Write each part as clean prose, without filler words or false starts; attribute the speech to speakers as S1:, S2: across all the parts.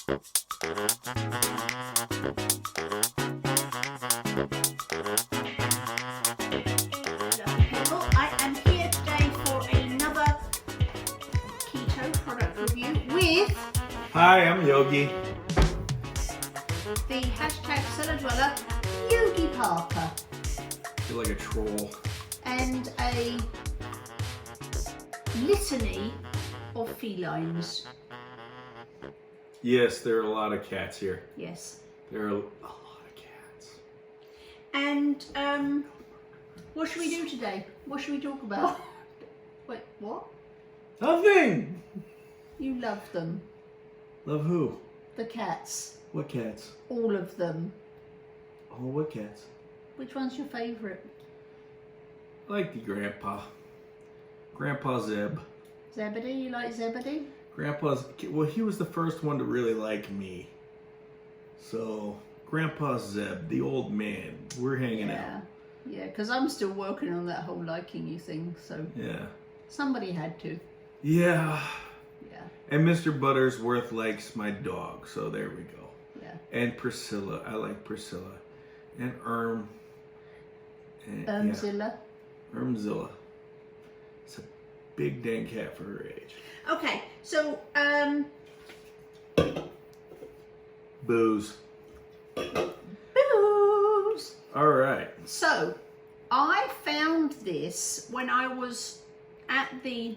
S1: People, I am here today for another keto product review with
S2: Hi, I'm Yogi.
S1: the hashtag cellar dweller, Yogi Parker,
S2: I feel like a troll.
S1: and a litany of felines.
S2: Yes, there are a lot of cats here.
S1: Yes.
S2: There are a lot of cats.
S1: And what should we do today? What should we talk about? Wait, what?
S2: Nothing!
S1: You love them.
S2: Love who?
S1: The cats.
S2: What cats?
S1: All of them.
S2: Oh, what cats?
S1: Which one's your favourite?
S2: I like the grandpa. Grandpa Zeb.
S1: Zebedee? You like Zebedee?
S2: Well, he was the first one to really like me. So, Grandpa Zeb, the old man, we're hanging out.
S1: Yeah, because I'm still working on that whole liking you thing, so
S2: Yeah.
S1: somebody had to.
S2: Yeah.
S1: Yeah,
S2: And Mr. Buttersworth likes my dog, so there we go.
S1: yeah.
S2: And Priscilla, I like Priscilla. And Erm. And,
S1: Zilla.
S2: Ermzilla. It's a big dang cat for her age.
S1: Okay, so,
S2: Booze.
S1: booze!
S2: All right.
S1: So, I found this when I was at the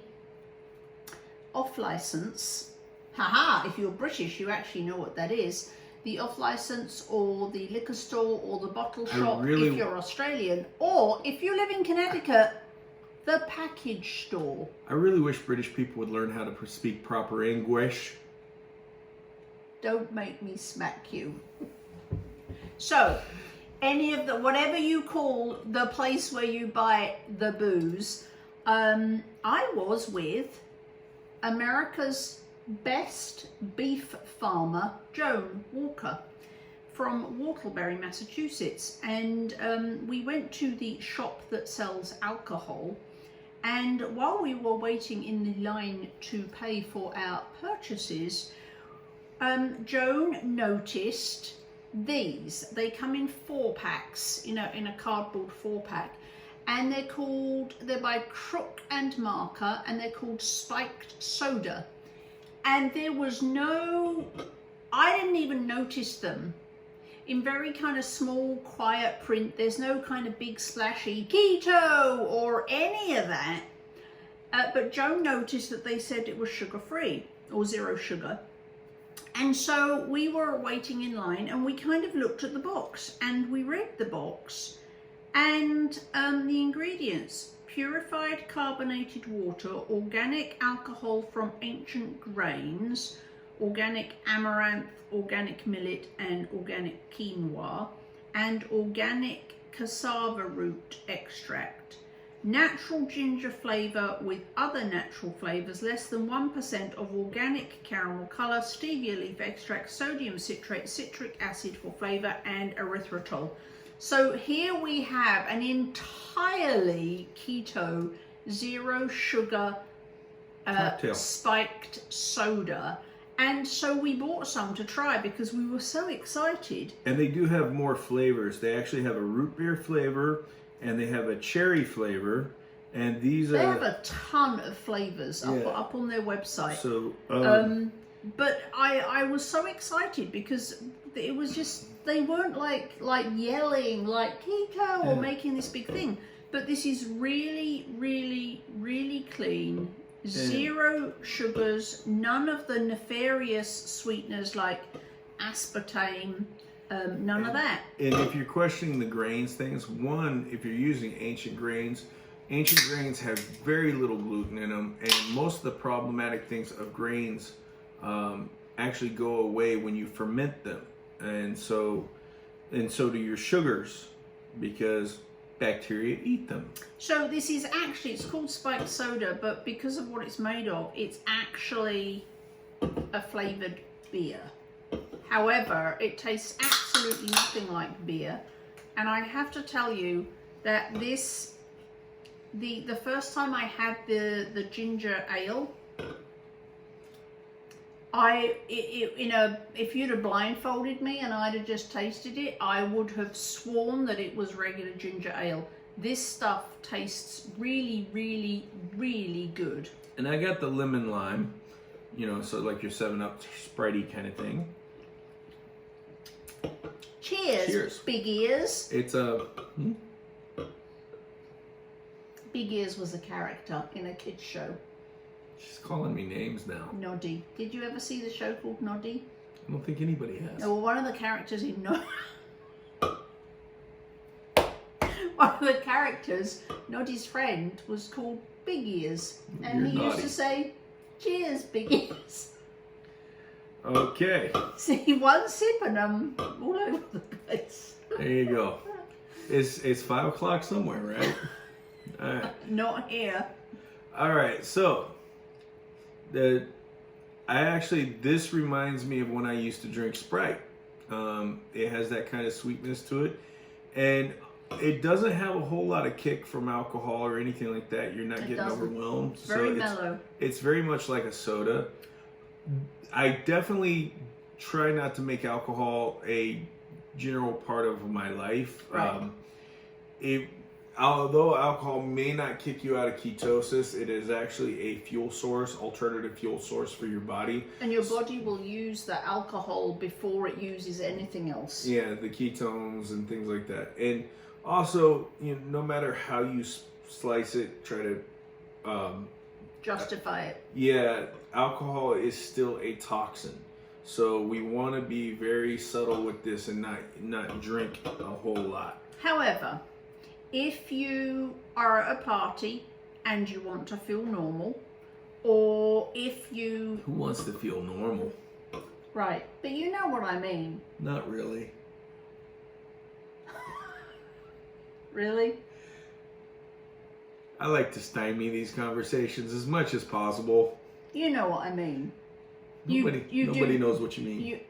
S1: off-license. Haha, if you're British, you actually know what that is. The off-license or the liquor store or the bottle shop if you're Australian. Or, if you live in Connecticut, the package store.
S2: I really wish British people would learn how to speak proper English.
S1: Don't make me smack you. So, any of the, whatever you call the place where you buy the booze, I was with America's best beef farmer, Joan Walker, from Whartlebury, Massachusetts. And we went to the shop that sells alcohol. And while we were waiting in the line to pay for our purchases, Joan noticed these. They come in 4-packs, in a cardboard 4-pack, and they're by Crook and Marker, and they're called Spiked Soda. And there was I didn't even notice them. In very kind of small, quiet print, there's no kind of big splashy keto or any of that. But Joan noticed that they said it was sugar-free or 0 sugar. And so we were waiting in line and we kind of looked at the box and we read the box and the ingredients: purified carbonated water, organic alcohol from ancient grains, organic amaranth, organic millet and organic quinoa, and organic cassava root extract. Natural ginger flavour with other natural flavours, less than 1% of organic caramel colour, stevia leaf extract, sodium citrate, citric acid for flavour, and erythritol. So here we have an entirely keto, 0 sugar spiked soda. And so we bought some to try because we were so excited.
S2: And they do have more flavors. They actually have a root beer flavor, and they have a cherry flavor, and these
S1: they have a ton of flavors up on their website.
S2: So,
S1: but I was so excited because it was just, they weren't like yelling like keto or making this big thing. But this is really, really, really clean. 0 sugars, none of the nefarious sweeteners like aspartame, none of that.
S2: And if you're questioning the grains things, one, if you're using ancient grains have very little gluten in them, and most of the problematic things of grains actually go away when you ferment them, and so do your sugars, because bacteria eat them.
S1: So this is actually, it's called spiked soda, but because of what it's made of, it's actually a flavoured beer. However, it tastes absolutely nothing like beer. And I have to tell you that this, the first time I had the ginger ale, if you'd have blindfolded me and I'd have just tasted it, I would have sworn that it was regular ginger ale. This stuff tastes really, really, really good.
S2: And I got the lemon lime, you know, so like your 7-Up Spritey kind of thing.
S1: Cheers,
S2: Cheers.
S1: Big Ears.
S2: It's a...
S1: Big Ears was a character in a kids show.
S2: She's calling me names now.
S1: Noddy. Did you ever see the show called Noddy?
S2: I don't think anybody has.
S1: Well, one of the characters in one of the characters, Noddy's friend, was called Big Ears. And
S2: You're
S1: he used
S2: naughty.
S1: to say, "Cheers, Big Ears."
S2: Okay.
S1: See, one sip and I'm all over the place.
S2: There you go. It's 5 o'clock somewhere, right? All right.
S1: Not here.
S2: All right. So, this reminds me of when I used to drink Sprite. It has that kind of sweetness to it, and it doesn't have a whole lot of kick from alcohol or anything like that. You're not getting overwhelmed.
S1: It's very mellow.
S2: It's very much like a soda. I definitely try not to make alcohol a general part of my life.
S1: Right.
S2: Although alcohol may not kick you out of ketosis, it is actually a fuel source, alternative fuel source for your body.
S1: And your body will use the alcohol before it uses anything else.
S2: Yeah, the ketones and things like that. And also, you know, no matter how you slice it, try to
S1: Justify it.
S2: yeah, alcohol is still a toxin. So we want to be very subtle with this and not drink a whole lot.
S1: However, if you are at a party and you want to feel normal, or if you...
S2: Who wants to feel normal?
S1: Right, but you know what I mean.
S2: Not really.
S1: Really?
S2: I like to stymie these conversations as much as possible.
S1: You know what I mean.
S2: Nobody knows what you mean.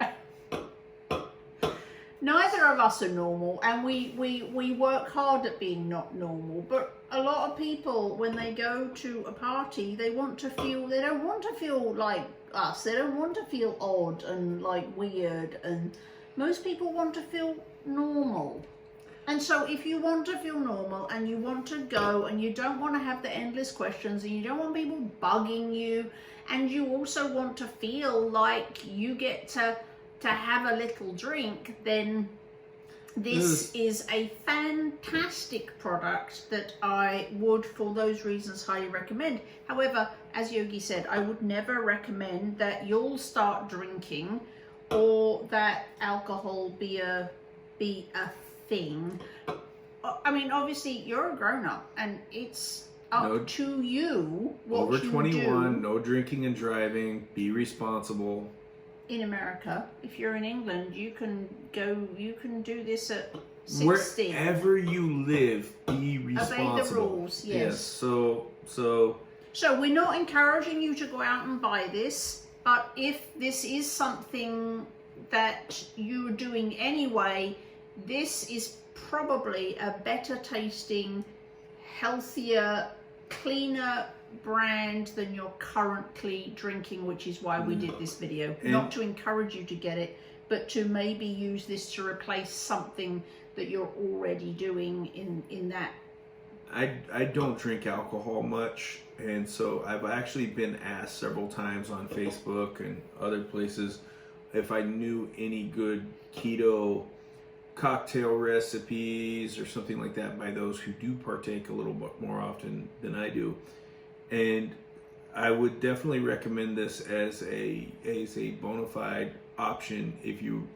S1: Neither of us are normal, and we work hard at being not normal, but a lot of people, when they go to a party, they don't want to feel like us. They don't want to feel odd and like weird, and most people want to feel normal. And so if you want to feel normal and you want to go and you don't want to have the endless questions and you don't want people bugging you, and you also want to feel like you get to have a little drink, then this is a fantastic product that I would, for those reasons, highly recommend. However, as Yogi said, I would never recommend that you'll start drinking or that alcohol be a thing. I mean, obviously, you're a grown-up, and it's up to you what
S2: over
S1: you
S2: 21,
S1: do.
S2: no drinking and driving, be responsible.
S1: In America, if you're in England, you can do this at 16.
S2: Wherever you live, be responsible.
S1: Obey the rules, yes.
S2: So
S1: we're not encouraging you to go out and buy this, but if this is something that you're doing anyway, this is probably a better tasting, healthier, cleaner brand than you're currently drinking, which is why we did this video. Not to encourage you to get it, but to maybe use this to replace something that you're already doing in that.
S2: I don't drink alcohol much, and so I've actually been asked several times on Facebook and other places if I knew any good keto cocktail recipes or something like that by those who do partake a little bit more often than I do. And I would definitely recommend this as a bona fide option if you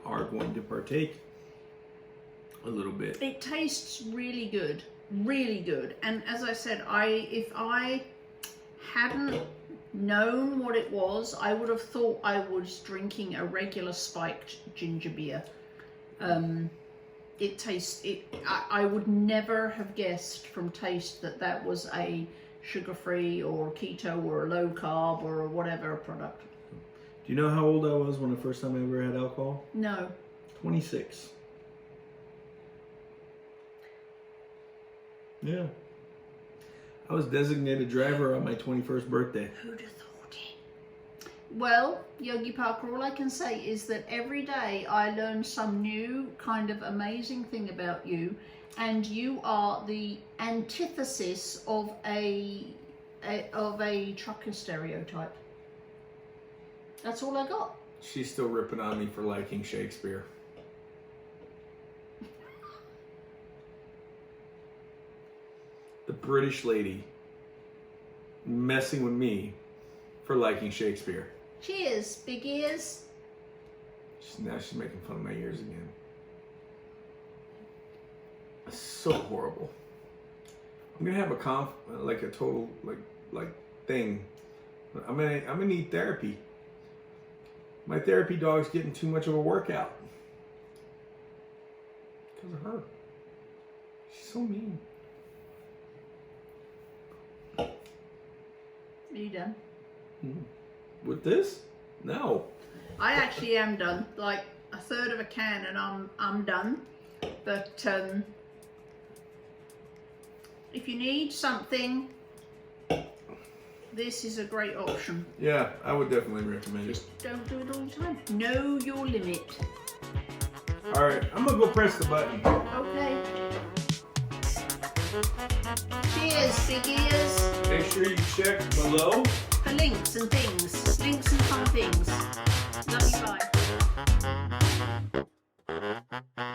S2: are going to partake a little bit.
S1: It tastes really good, really good. And as I said, if I hadn't known what it was, I would have thought I was drinking a regular spiked ginger beer. I would never have guessed from taste that was a sugar-free or keto or a low carb or whatever product.
S2: Do you know how old I was when the first time I ever had alcohol?
S1: No.
S2: 26. Yeah. I was designated driver on my 21st birthday.
S1: Who'd have thought it? Well, Yogi Parker, all I can say is that every day I learn some new kind of amazing thing about you, and you are the antithesis of a trucker stereotype. That's all I got.
S2: She's still ripping on me for liking Shakespeare. The British lady messing with me for liking Shakespeare.
S1: Cheers, big ears.
S2: Now she's making fun of my ears again. So horrible. I'm gonna have a total thing. I'm gonna need therapy. My therapy dog's getting too much of a workout because of her. She's so mean.
S1: Are you done?
S2: With this? No.
S1: I actually am done. Like a third of a can, and I'm done. But if you need something, this is a great option.
S2: Yeah, I would definitely recommend it.
S1: Just don't do it all the time. Know your limit.
S2: All right, I'm gonna go press the button.
S1: Okay. Cheers, big ears.
S2: Make sure you check below
S1: For links and things. Links and fun things. Love you, bye.